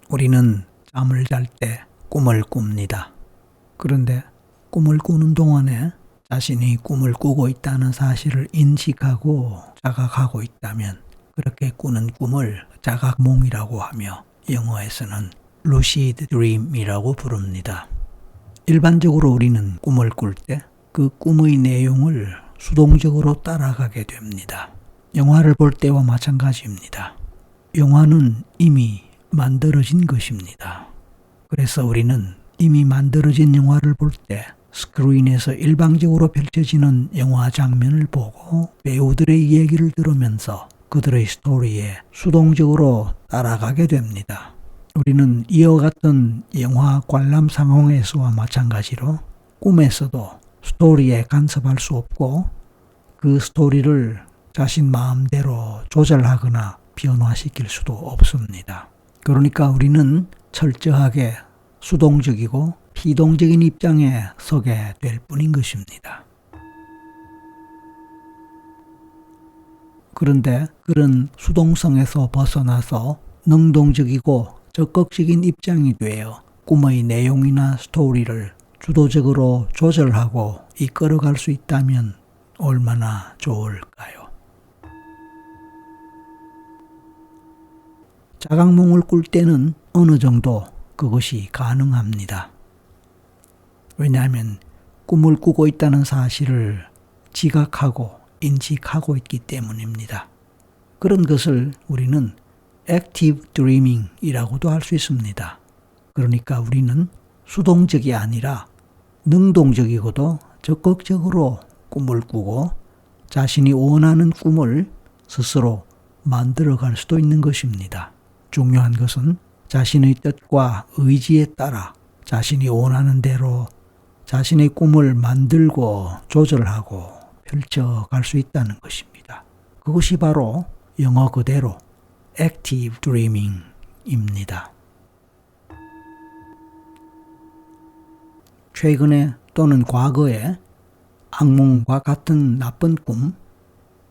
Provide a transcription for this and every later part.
우리는 잠을 잘 때 꿈을 꿉니다. 그런데 꿈을 꾸는 동안에 자신이 꿈을 꾸고 있다는 사실을 인식하고 자각하고 있다면 그렇게 꾸는 꿈을 자각몽이라고 하며 영어에서는 lucid dream이라고 부릅니다. 일반적으로 우리는 꿈을 꿀 때 그 꿈의 내용을 수동적으로 따라가게 됩니다. 영화를 볼 때와 마찬가지입니다. 영화는 이미 만들어진 것입니다. 그래서 우리는 이미 만들어진 영화를 볼 때 스크린에서 일방적으로 펼쳐지는 영화 장면을 보고 배우들의 얘기를 들으면서 그들의 스토리에 수동적으로 따라가게 됩니다. 우리는 이와 같은 영화 관람 상황에서와 마찬가지로 꿈에서도 스토리에 간섭할 수 없고 그 스토리를 자신 마음대로 조절하거나 변화시킬 수도 없습니다. 그러니까 우리는 철저하게 수동적이고 피동적인 입장에 서게 될 뿐인 것입니다. 그런데 그런 수동성에서 벗어나서 능동적이고 적극적인 입장이 되어 꿈의 내용이나 스토리를 주도적으로 조절하고 이끌어갈 수 있다면 얼마나 좋을까요? 자각몽을 꿀 때는 어느 정도 그것이 가능합니다. 왜냐하면 꿈을 꾸고 있다는 사실을 지각하고 인식하고 있기 때문입니다. 그런 것을 우리는 active dreaming이라고도 할 수 있습니다. 그러니까 우리는 수동적이 아니라 능동적이고도 적극적으로 꿈을 꾸고 자신이 원하는 꿈을 스스로 만들어갈 수도 있는 것입니다. 중요한 것은 자신의 뜻과 의지에 따라 자신이 원하는 대로 자신의 꿈을 만들고 조절하고 펼쳐갈 수 있다는 것입니다. 그것이 바로 영어 그대로 active dreaming입니다. 최근에 또는 과거에 악몽과 같은 나쁜 꿈,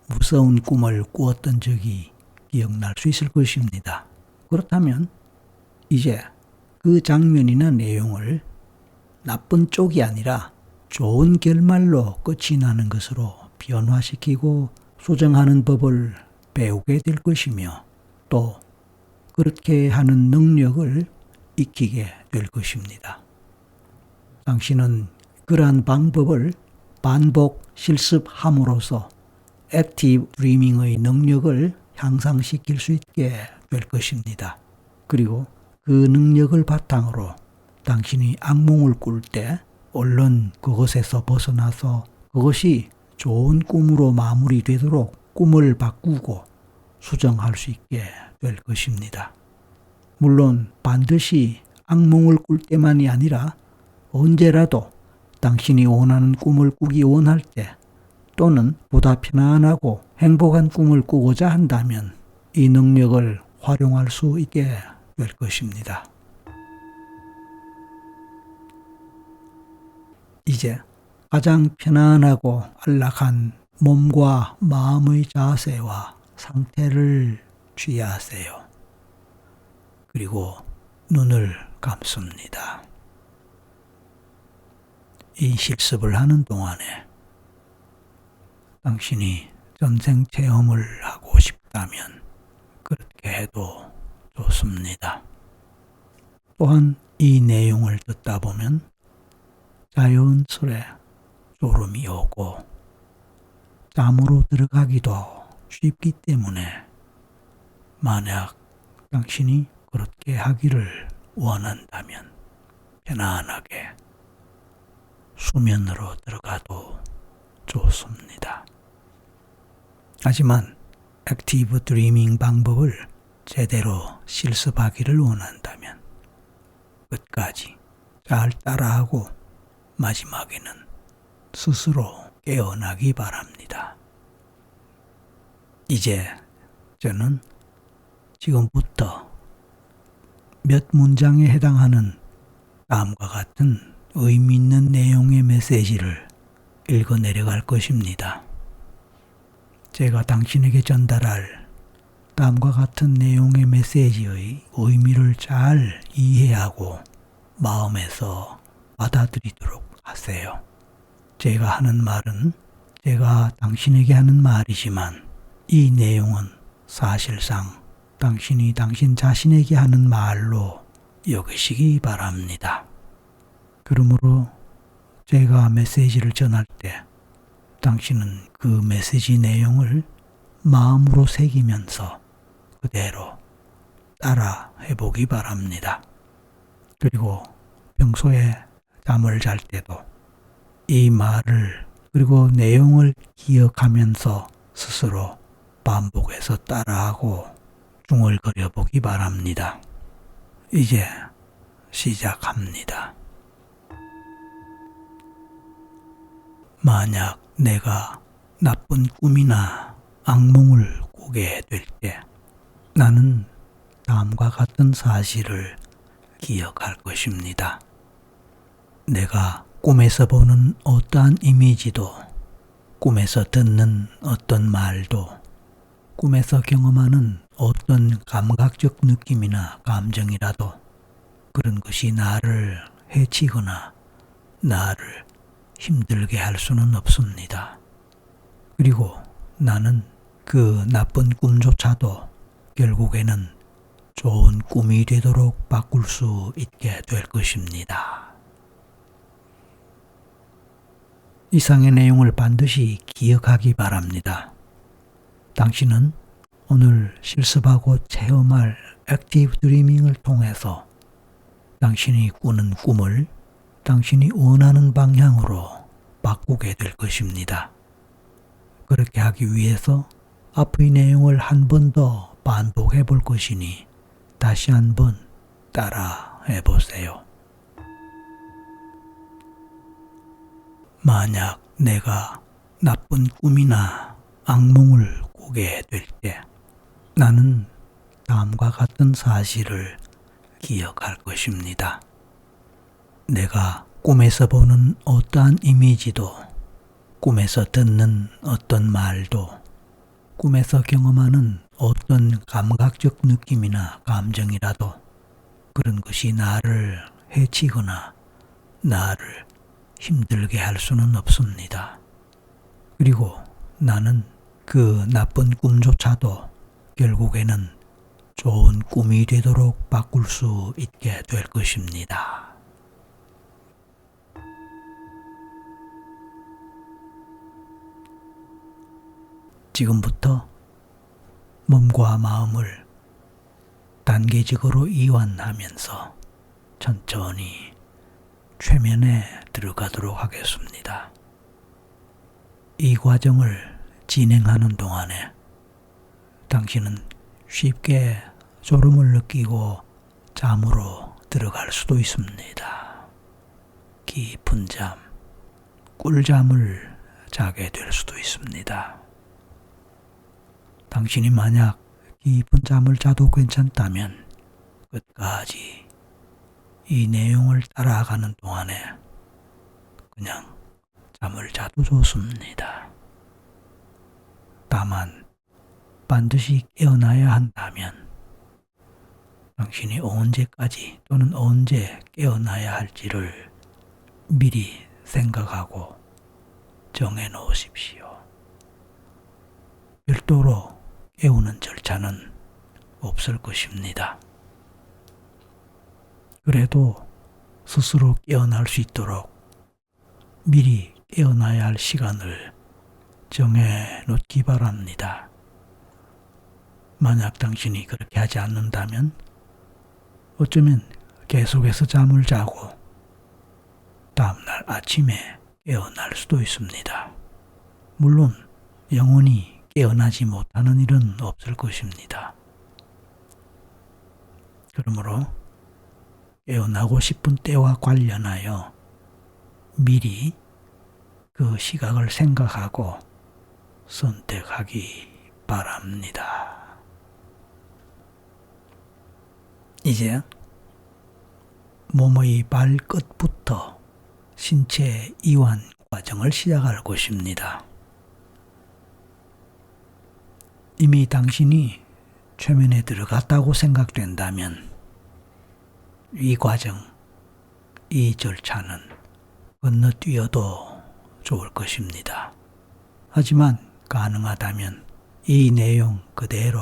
무서운 꿈을 꾸었던 적이 기억날 수 있을 것입니다. 그렇다면 이제 그 장면이나 내용을 나쁜 쪽이 아니라 좋은 결말로 끝이 나는 것으로 변화시키고 수정하는 법을 배우게 될 것이며 또 그렇게 하는 능력을 익히게 될 것입니다. 당신은 그러한 방법을 반복 실습함으로써 액티브 드리밍의 능력을 향상시킬 수 있게 될 것입니다. 그리고 그 능력을 바탕으로 당신이 악몽을 꿀 때 얼른 그것에서 벗어나서 그것이 좋은 꿈으로 마무리되도록 꿈을 바꾸고 수정할 수 있게 될 것입니다. 물론 반드시 악몽을 꿀 때만이 아니라 언제라도 당신이 원하는 꿈을 꾸기 원할 때 또는 보다 편안하고 행복한 꿈을 꾸고자 한다면 이 능력을 활용할 수 있게 될 것입니다. 이제 가장 편안하고 안락한 몸과 마음의 자세와 상태를 취하세요. 그리고 눈을 감습니다. 이 실습을 하는 동안에 당신이 전생 체험을 하고 싶다면 그렇게 해도 좋습니다. 또한 이 내용을 듣다 보면 자연스레 졸음이 오고 잠으로 들어가기도 쉽기 때문에 만약 당신이 그렇게 하기를 원한다면 편안하게 수면으로 들어가도 좋습니다. 하지만 액티브 드리밍 방법을 제대로 실습하기를 원한다면 끝까지 잘 따라하고 마지막에는 스스로 깨어나기 바랍니다. 이제 저는 지금부터 몇 문장에 해당하는 다음과 같은 의미 있는 내용의 메시지를 읽어 내려갈 것입니다. 제가 당신에게 전달할 다음과 같은 내용의 메시지의 의미를 잘 이해하고 마음에서 받아들이도록 하세요. 제가 하는 말은 제가 당신에게 하는 말이지만 이 내용은 사실상 당신이 당신 자신에게 하는 말로 여기시기 바랍니다. 그러므로 제가 메시지를 전할 때 당신은 그 메시지 내용을 마음으로 새기면서 그대로 따라 해보기 바랍니다. 그리고 평소에 잠을 잘 때도 이 말을 그리고 내용을 기억하면서 스스로 반복해서 따라하고 중얼거려 보기 바랍니다. 이제 시작합니다. 만약 내가 나쁜 꿈이나 악몽을 꾸게 될 때 나는 다음과 같은 사실을 기억할 것입니다. 내가 꿈에서 보는 어떠한 이미지도, 꿈에서 듣는 어떤 말도, 꿈에서 경험하는 어떤 감각적 느낌이나 감정이라도 그런 것이 나를 해치거나 나를 힘들게 할 수는 없습니다. 그리고 나는 그 나쁜 꿈조차도 결국에는 좋은 꿈이 되도록 바꿀 수 있게 될 것입니다. 이상의 내용을 반드시 기억하기 바랍니다. 당신은 오늘 실습하고 체험할 액티브 드리밍을 통해서 당신이 꾸는 꿈을 당신이 원하는 방향으로 바꾸게 될 것입니다. 그렇게 하기 위해서 앞의 내용을 한 번 더 반복해 볼 것이니 다시 한번 따라 해보세요. 만약 내가 나쁜 꿈이나 악몽을 꾸게 될 때 나는 다음과 같은 사실을 기억할 것입니다. 내가 꿈에서 보는 어떠한 이미지도, 꿈에서 듣는 어떤 말도, 꿈에서 경험하는 어떤 감각적 느낌이나 감정이라도 그런 것이 나를 해치거나 나를 힘들게 할 수는 없습니다. 그리고 나는 그 나쁜 꿈조차도 결국에는 좋은 꿈이 되도록 바꿀 수 있게 될 것입니다. 지금부터 몸과 마음을 단계적으로 이완하면서 천천히 최면에 들어가도록 하겠습니다. 이 과정을 진행하는 동안에 당신은 쉽게 졸음을 느끼고 잠으로 들어갈 수도 있습니다. 깊은 잠, 꿀잠을 자게 될 수도 있습니다. 당신이 만약 깊은 잠을 자도 괜찮다면 끝까지 이 내용을 따라가는 동안에 그냥 잠을 자도 좋습니다. 다만 반드시 깨어나야 한다면 당신이 언제까지 또는 언제 깨어나야 할지를 미리 생각하고 정해 놓으십시오. 별도로 깨우는 절차는 없을 것입니다. 그래도 스스로 깨어날 수 있도록 미리 깨어나야 할 시간을 정해 놓기 바랍니다. 만약 당신이 그렇게 하지 않는다면 어쩌면 계속해서 잠을 자고 다음날 아침에 깨어날 수도 있습니다. 물론 영원히 깨어나지 못하는 일은 없을 것입니다. 그러므로 깨어나고 싶은 때와 관련하여 미리 그 시각을 생각하고 선택하기 바랍니다. 이제 몸의 발끝부터 신체 이완 과정을 시작할 것입니다. 이미 당신이 최면에 들어갔다고 생각된다면 이 과정, 이 절차는 건너뛰어도 좋을 것입니다. 하지만 가능하다면 이 내용 그대로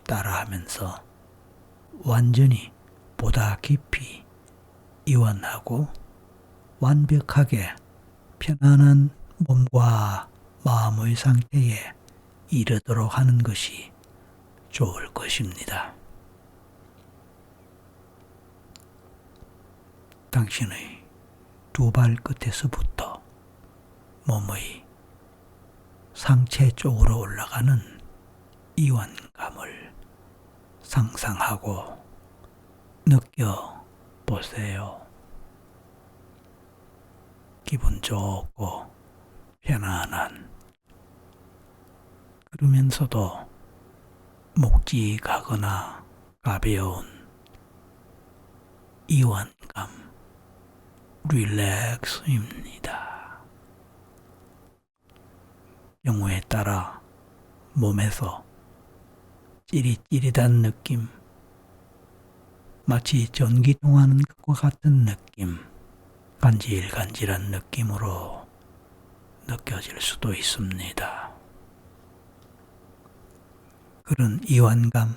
따라하면서 완전히 보다 깊이 이완하고 완벽하게 편안한 몸과 마음의 상태에 이르도록 하는 것이 좋을 것입니다. 당신의 두 발끝에서부터 몸의 상체 쪽으로 올라가는 이완감을 상상하고 느껴보세요. 기분 좋고 편안한, 그러면서도 묵직하거나 가벼운 이완감, 릴렉스입니다. 경우에 따라 몸에서 찌릿찌릿한 느낌, 마치 전기 통하는 것과 같은 느낌, 간질간질한 느낌으로 느껴질 수도 있습니다. 그런 이완감,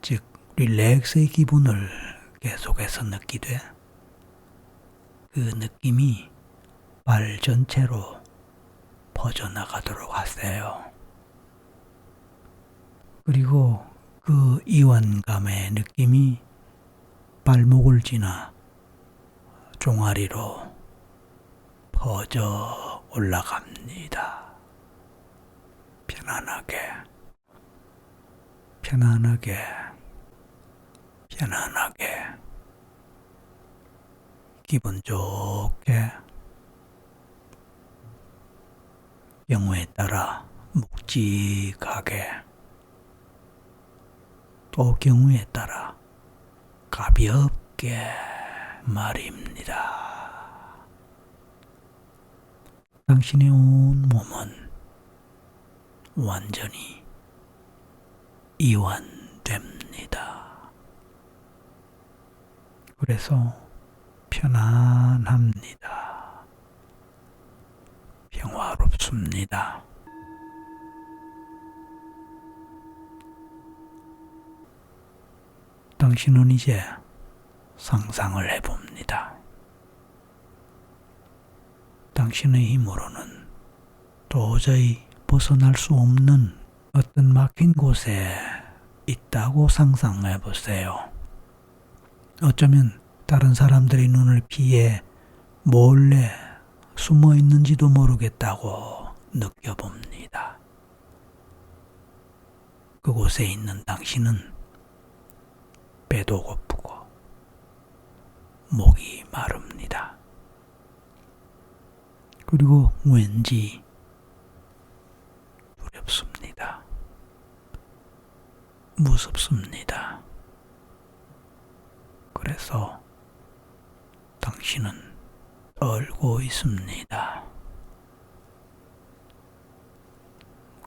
즉 릴렉스의 기분을 계속해서 느끼되 그 느낌이 발 전체로 퍼져나가도록 하세요. 그리고 그 이완감의 느낌이 발목을 지나 종아리로 퍼져 올라갑니다. 편안하게, 편안하게, 편안하게, 기분 좋게, 경우에 따라 묵직하게, 또 경우에 따라 가볍게 말입니다. 당신의 온 몸은 완전히 이완됩니다. 그래서 편안합니다. 평화롭습니다. 당신은 이제 상상을 해봅니다. 당신의 힘으로는 도저히 벗어날 수 없는 어떤 막힌 곳에 있다고 상상해 보세요. 어쩌면 다른 사람들의 눈을 피해 몰래 숨어 있는지도 모르겠다고 느껴봅니다. 그곳에 있는 당신은 배도 고프고 목이 마릅니다. 그리고 왠지 두렵습니다. 무섭습니다. 그래서 당신은 떨고 있습니다.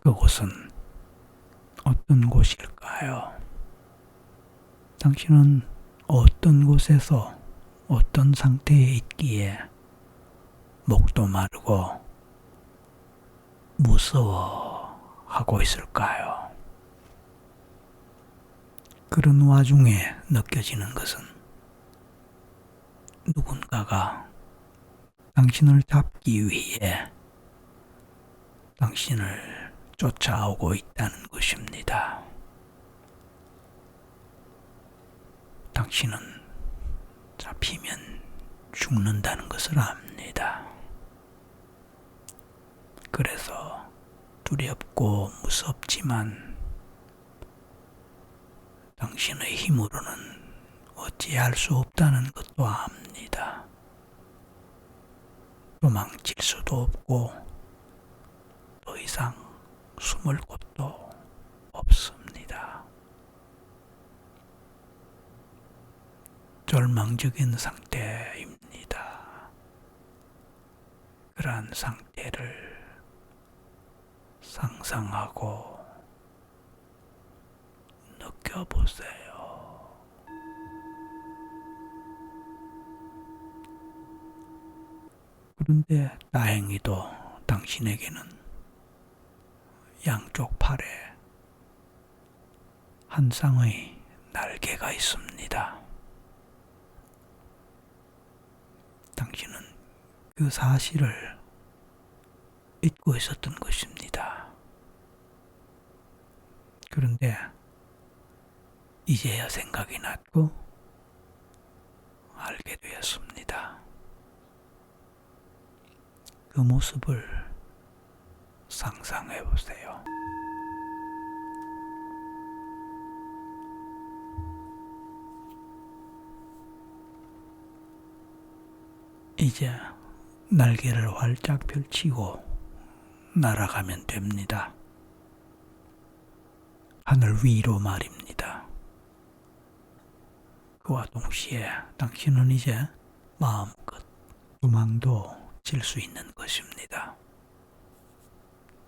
그곳은 어떤 곳일까요? 당신은 어떤 곳에서 어떤 상태에 있기에 목도 마르고 무서워하고 있을까요? 그런 와중에 느껴지는 것은 누군가가 당신을 잡기 위해 당신을 쫓아오고 있다는 것입니다. 당신은 잡히면 죽는다는 것을 압니다. 그래서 두렵고 무섭지만 당신의 힘으로는 어찌할 수 없다는 것도 압니다. 도망칠 수도 없고 더 이상 숨을 곳도 없습니다. 절망적인 상태입니다. 그러한 상태를 상상하고 느껴보세요. 그런데 다행히도 당신에게는 양쪽 팔에 한 쌍의 날개가 있습니다. 당신은 그 사실을 잊고 있었던 것입니다. 그런데 이제야 생각이 났고 알게 되었습니다. 그 모습을 상상해 보세요. 이제 날개를 활짝 펼치고 날아가면 됩니다. 하늘 위로 말입니다. 그와 동시에 당신은 이제 마음껏 도망도 칠 수 있는 것입니다.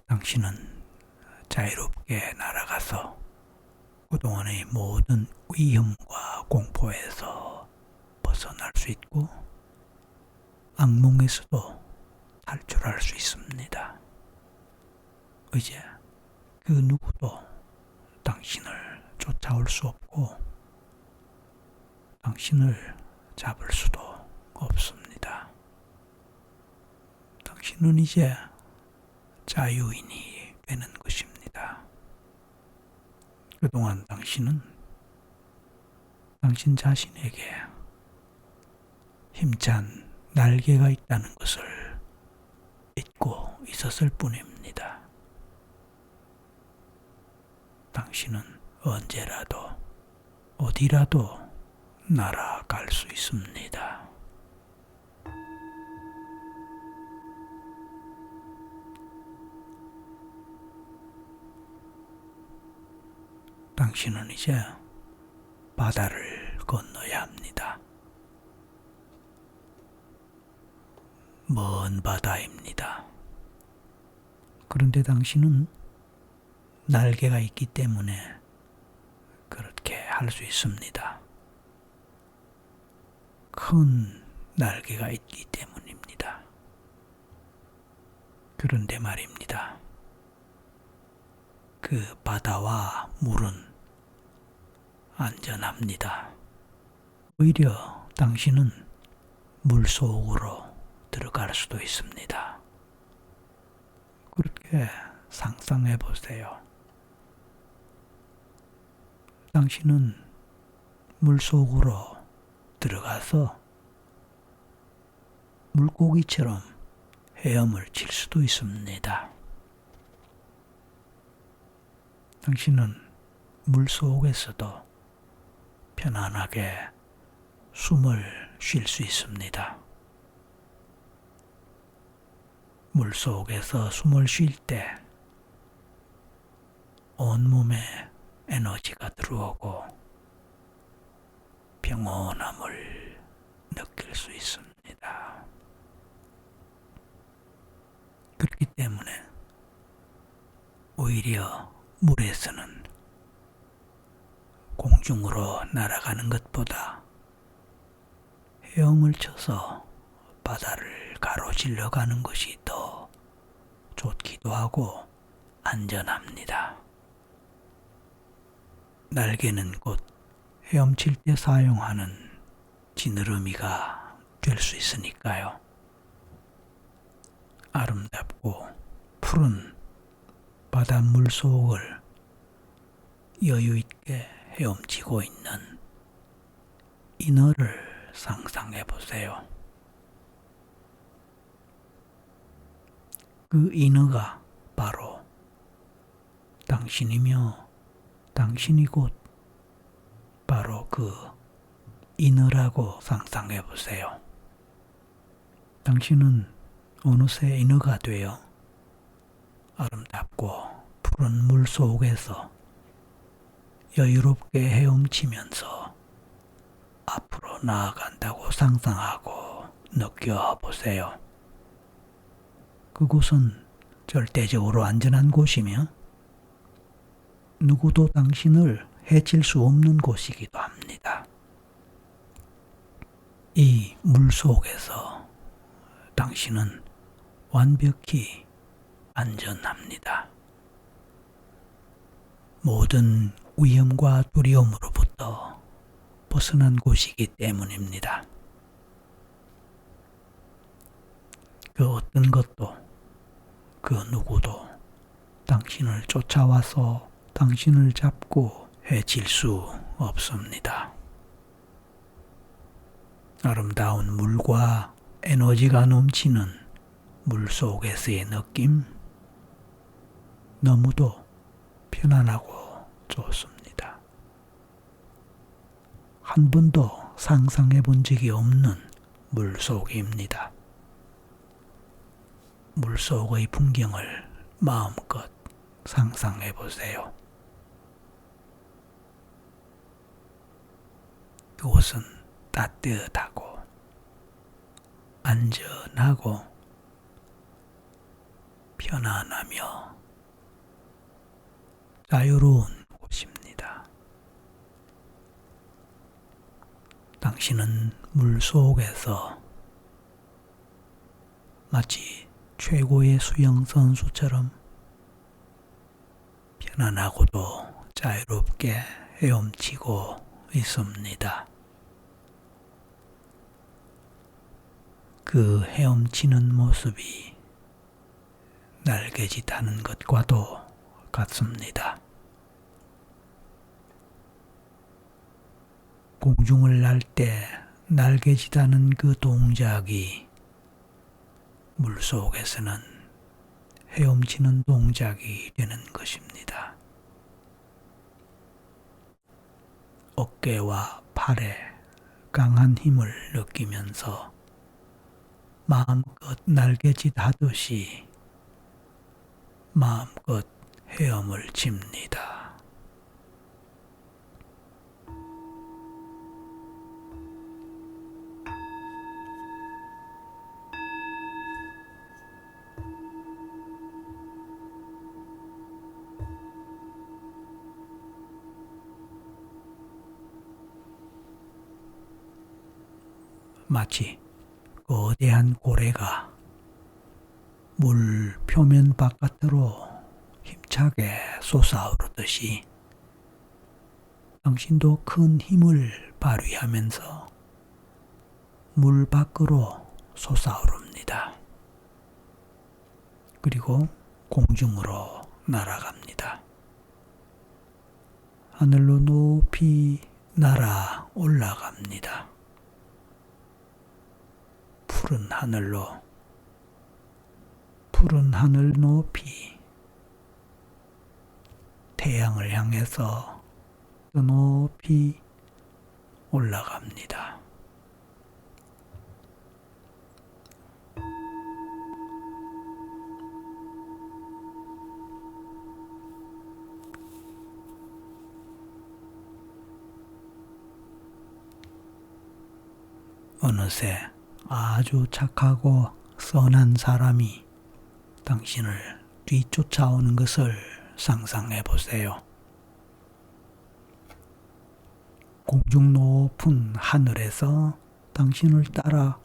당신은 자유롭게 날아가서 그동안의 모든 위험과 공포에서 벗어날 수 있고 악몽에서도 탈출할 수 있습니다. 이제 그 누구도 당신을 쫓아올 수 없고 당신을 잡을 수도 없습니다. 당신은 이제 자유인이 되는 것입니다. 그동안 당신은 당신 자신에게 힘찬 날개가 있다는 것을 잊고 있었을 뿐입니다. 당신은 언제라도 어디라도 날아갈 수 있습니다. 당신은 이제 바다를 건너야 합니다. 먼 바다입니다. 그런데 당신은 날개가 있기 때문에 그렇게 할 수 있습니다. 큰 날개가 있기 때문입니다. 그런데 말입니다. 그 바다와 물은 안전합니다. 오히려 당신은 물속으로 들어갈 수도 있습니다. 그렇게 상상해 보세요. 당신은 물속으로 들어가서 물고기처럼 헤엄을 칠 수도 있습니다. 당신은 물속에서도 편안하게 숨을 쉴 수 있습니다. 물속에서 숨을 쉴 때 온몸에 에너지가 들어오고 평온함을 느낄 수 있습니다. 그렇기 때문에 오히려 물에서는 공중으로 날아가는 것보다 헤엄을 쳐서 바다를 가로질러 가는 것이 더 좋기도 하고 안전합니다. 날개는 곧 헤엄칠 때 사용하는 지느러미가 될 수 있으니까요. 아름답고 푸른 바닷물 속을 여유 있게 헤엄치고 있는 인어를 상상해 보세요. 그 인어가 바로 당신이며 당신이 곧 바로 그 인어라고 상상해 보세요. 당신은 어느새 인어가 되어 아름답고 푸른 물 속에서 여유롭게 헤엄치면서 앞으로 나아간다고 상상하고 느껴보세요. 그곳은 절대적으로 안전한 곳이며 누구도 당신을 해칠 수 없는 곳이기도 합니다. 이 물 속에서 당신은 완벽히 안전합니다. 모든 위험과 두려움으로부터 벗어난 곳이기 때문입니다. 그 어떤 것도 그 누구도 당신을 쫓아와서 당신을 잡고 해칠 수 없습니다. 아름다운 물과 에너지가 넘치는 물 속에서의 느낌, 너무도 편안하고 좋습니다. 한 번도 상상해 본 적이 없는 물 속입니다. 물 속의 풍경을 마음껏 상상해 보세요. 그곳은 따뜻하고 안전하고 편안하며 자유로운 곳입니다. 당신은 물 속에서 마치 최고의 수영 선수처럼 편안하고도 자유롭게 헤엄치고 있습니다. 그 헤엄치는 모습이 날개짓하는 것과도 같습니다. 공중을 날 때 날개짓하는 그 동작이 물속에서는 헤엄치는 동작이 되는 것입니다. 어깨와 팔에 강한 힘을 느끼면서 마음껏 날개짓하듯이 마음껏 헤엄을 칩니다. 마치 거대한 고래가 물 표면 바깥으로 힘차게 솟아오르듯이 당신도 큰 힘을 발휘하면서 물 밖으로 솟아오릅니다. 그리고 공중으로 날아갑니다. 하늘로 높이 날아 올라갑니다. 푸른 하늘 높이 태양을 향해서 더 높이 올라갑니다. 어느새 아주 착하고 선한 사람이 당신을 뒤쫓아오는 것을 상상해 보세요. 공중 높은 하늘에서 당신을 따라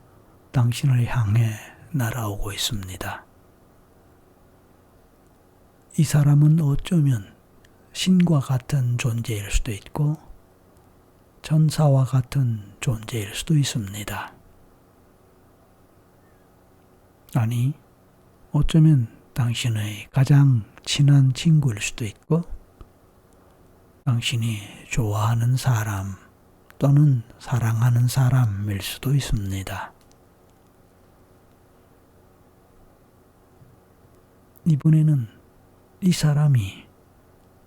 당신을 향해 날아오고 있습니다. 이 사람은 어쩌면 신과 같은 존재일 수도 있고 천사와 같은 존재일 수도 있습니다. 아니, 어쩌면 당신의 가장 친한 친구일 수도 있고 당신이 좋아하는 사람 또는 사랑하는 사람일 수도 있습니다. 이번에는 이 사람이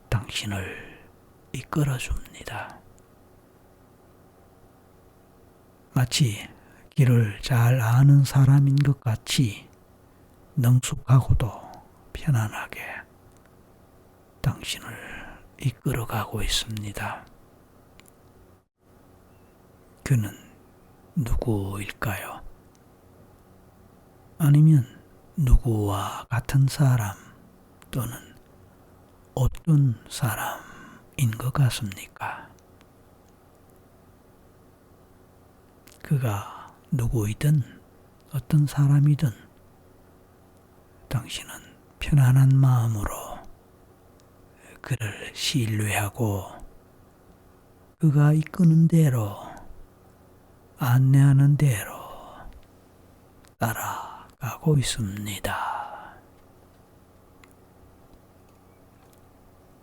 당신을 이끌어줍니다. 마치 길을 잘 아는 사람인 것 같이 능숙하고도 편안하게 당신을 이끌어가고 있습니다. 그는 누구일까요? 아니면 누구와 같은 사람 또는 어떤 사람일까요? 것 같습니까? 그가 누구이든 어떤 사람이든 당신은 편안한 마음으로 그를 신뢰하고 그가 이끄는 대로 안내하는 대로 따라가고 있습니다.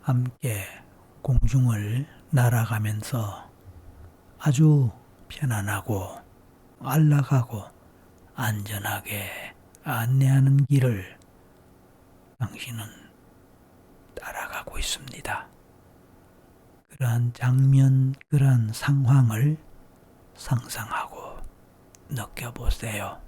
함께 공중을 날아가면서 아주 편안하고 안락하고 안전하게 안내하는 길을 당신은 따라가고 있습니다. 그러한 장면, 그러한 상황을 상상하고 느껴보세요.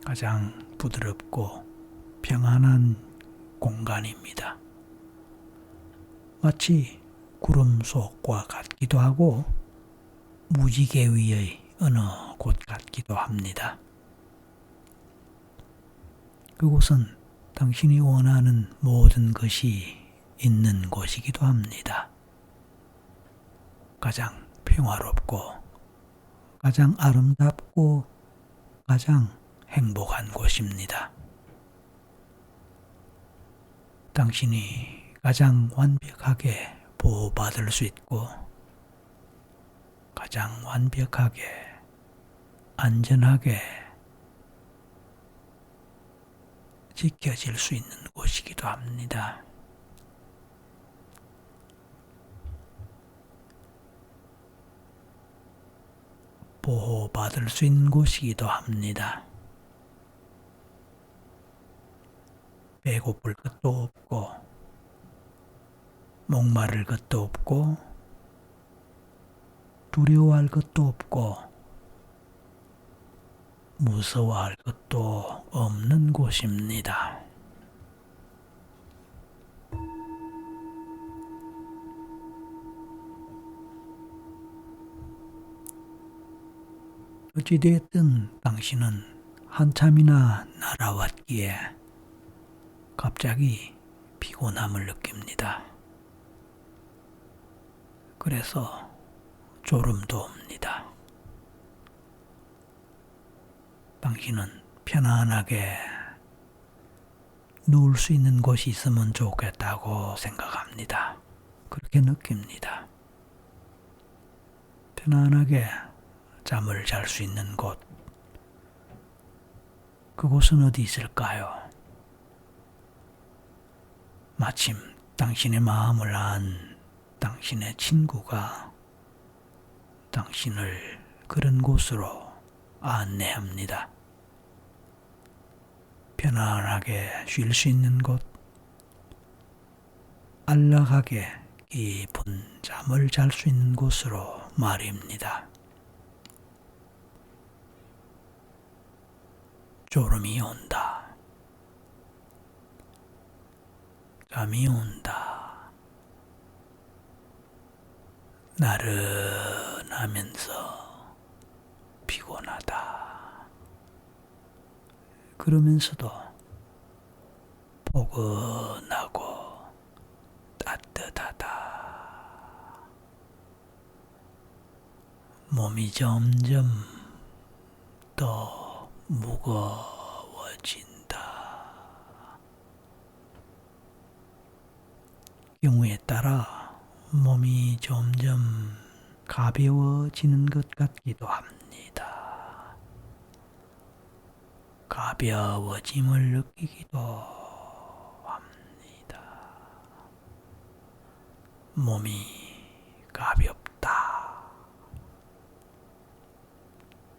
가장 부드럽고 평안한 공간입니다. 마치 구름 속과 같기도 하고 무지개 위의 어느 곳 같기도 합니다. 그곳은 당신이 원하는 모든 것이 있는 곳이기도 합니다. 가장 평화롭고 가장 아름답고 가장 행복한 곳입니다. 당신이 가장 완벽하게 보호받을 수 있고 가장 완벽하게 안전하게 지켜질 수 있는 곳이기도 합니다. 보호받을 수 있는 곳이기도 합니다. 배고플 것도 없고 목마를 것도 없고 두려워할 것도 없고 무서워할 것도 없는 곳입니다. 어찌되었든 당신은 한참이나 날아왔기에 갑자기 피곤함을 느낍니다. 그래서 졸음도 옵니다. 당신은 편안하게 누울 수 있는 곳이 있으면 좋겠다고 생각합니다. 그렇게 느낍니다. 편안하게 잠을 잘 수 있는 곳. 그곳은 어디 있을까요? 마침 당신의 마음을 안 당신의 친구가 당신을 그런 곳으로 안내합니다. 편안하게 쉴 수 있는 곳, 안락하게 깊은 잠을 잘 수 있는 곳으로 말입니다. 졸음이 온다. 잠이 온다. 나른하면서 피곤하다. 그러면서도 포근하고 따뜻하다. 몸이 점점 더 무거워진다. 경우에 따라 몸이 점점 가벼워지는 것 같기도 합니다. 가벼워짐을 느끼기도 합니다. 몸이 가볍다.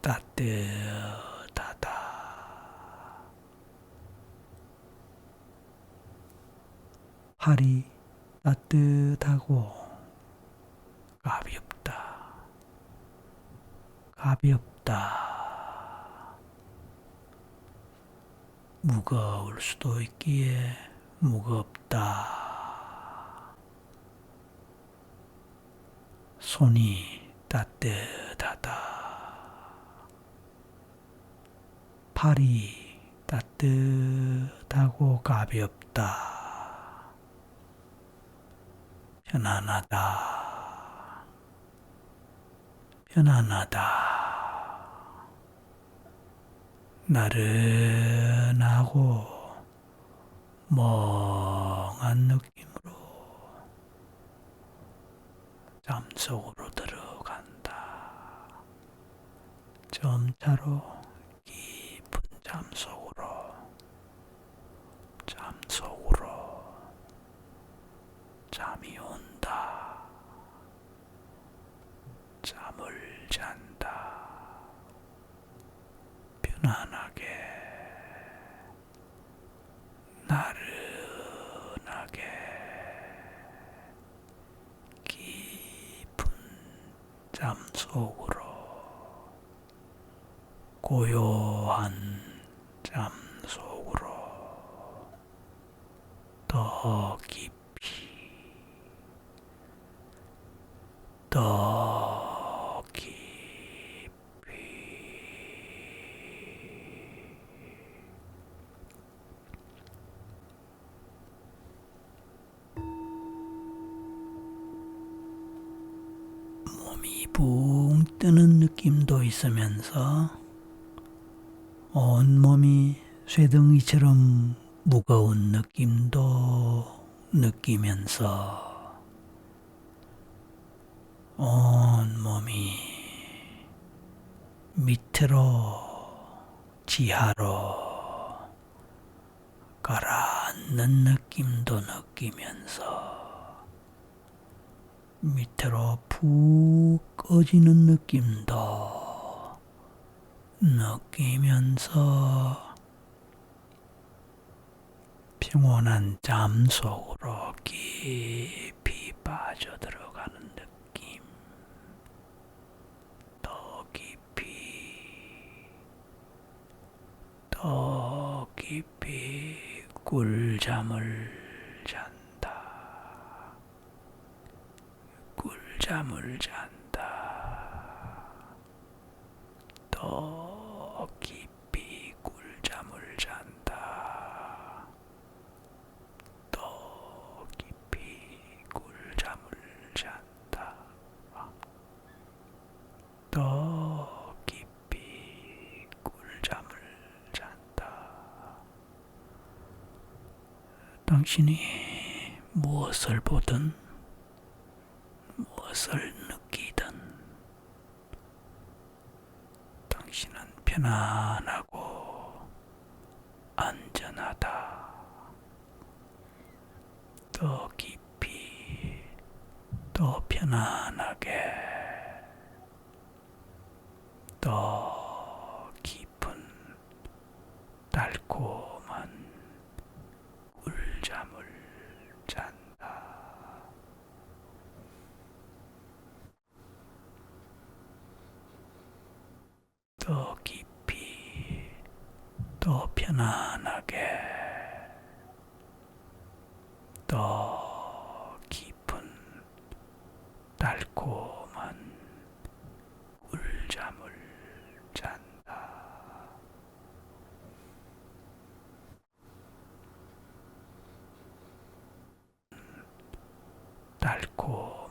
따뜻하다. 팔이 따뜻하고 가볍다. 가볍다. 무거울 수도 있기에 무겁다. 손이 따뜻하다. 팔이 따뜻하고 가볍다. 편안하다. 편안하다. 나른하고 멍한 느낌으로 잠속으로 들어간다. 점차로 깊은 잠속으로 잠이 온다. 잠을 잔다. 편안하게, 나른하게, 깊은 잠속으로, 고요한 잠속으로 더 깊이, 더 깊이. 몸이 붕 뜨는 느낌도 있으면서 온몸이 쇠덩이처럼 무거운 느낌도 느끼면서 온몸이 밑으로 지하로 가라앉는 느낌도 느끼면서 밑으로 푹 꺼지는 느낌도 느끼면서 평온한 잠 속으로 깊이 빠져들어가는 느낌. 더 깊이, 더 깊이 꿀잠을 잔다. 꿀잠을 잔다. 더 깊이 꿀잠을 잔다. 더 깊이 꿀잠을 잔다. 더 깊이 꿀잠을 잔다. 당신이 무엇을 보든 무엇을 느끼든 당신은 편안하고 안전하다. 더 깊이, 더 편안하게, 더 깊은 달콤한 꿀잠을 잔다. 더 깊이, 더 편안하게, 더 깊은 달콤한 꿀잠을 잔다. 달콤